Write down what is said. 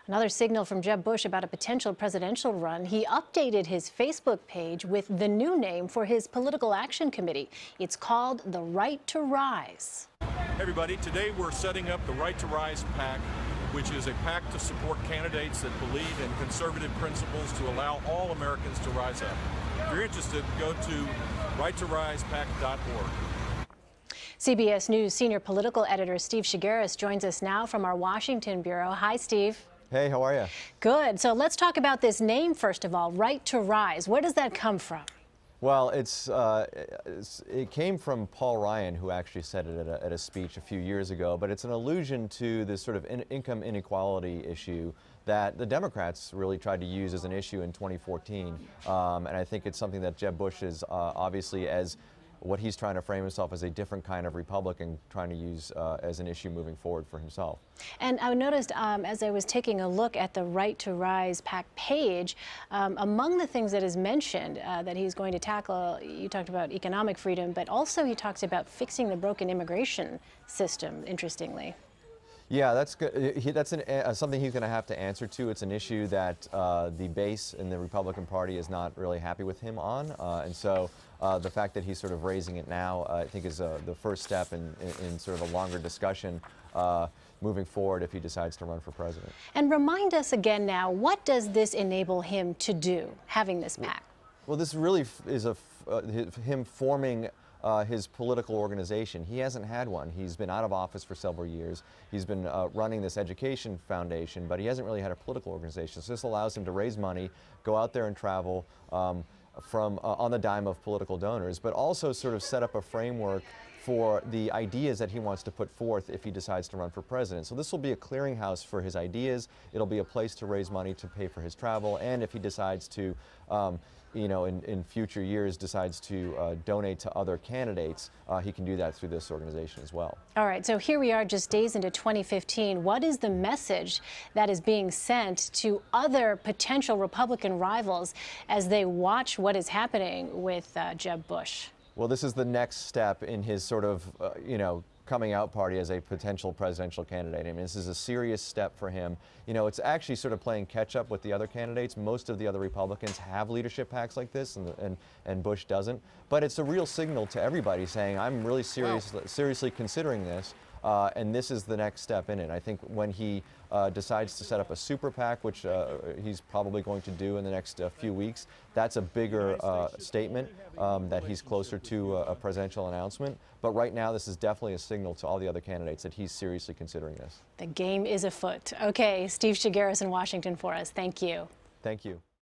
Another signal from Jeb Bush about a potential presidential run. He updated his Facebook page with the new name for his political action committee. It's called the Right to Rise. Hey everybody, today we're setting up the Right to Rise PAC, which is a PAC to support candidates that believe in conservative principles to allow all Americans to rise up. If you're interested, go to righttorisepAC.org. CBS News senior political editor Steve Chaggaris joins us now from our Washington bureau. Hi, Steve. Hey, how are you? Good. So let's talk about this name first of all, Right to Rise. Where does that come from? Well, it came from Paul Ryan, who actually said it at a speech a few years ago, but it's an allusion to this sort of income inequality issue that the Democrats really tried to use as an issue in 2014. And I think it's something that Jeb Bush is obviously, as what he's trying to frame himself as, a different kind of Republican, trying to use as an issue moving forward for himself. And I noticed as I was taking a look at the Right to Rise PAC page, among the things that is mentioned that he's going to tackle, you talked about economic freedom, but also he talks about fixing the broken immigration system, interestingly. Yeah, that's good. That's something he's going to have to answer to. It's an issue that the base in the Republican Party is not really happy with him on, and so the fact that he's sort of raising it now, I think, is the first step in sort of a longer discussion moving forward if he decides to run for president. And remind us again now, what does this enable him to do, having this PAC? Well, this really is him forming his political organization. He hasn't had one. He's been out of office for several years. He's been running this education foundation, but he hasn't really had a political organization. So this allows him to raise money, go out there and travel on the dime of political donors, but also sort of set up a framework for the ideas that he wants to put forth if he decides to run for president. So this will be a clearinghouse for his ideas. It'll be a place to raise money to pay for his travel, and if he decides to in future years decides to donate to other candidates, he can do that through this organization as well. All right, so here we are just days into 2015. What is the message that is being sent to other potential Republican rivals as they watch what is happening with Jeb Bush? Well, this is the next step in his sort of, coming out party as a potential presidential candidate. I mean, this is a serious step for him. You know, it's actually sort of playing catch up with the other candidates. Most of the other Republicans have leadership PACs like this, and Bush doesn't. But it's a real signal to everybody saying, I'm really seriously considering this. And this is the next step in it. I think when he decides to set up a super PAC, which he's probably going to do in the next few weeks, that's a bigger statement that he's closer to a presidential announcement. But right now, this is definitely a signal to all the other candidates that he's seriously considering this. The game is afoot. Okay, Steve Chaggaris in Washington for us. Thank you. Thank you.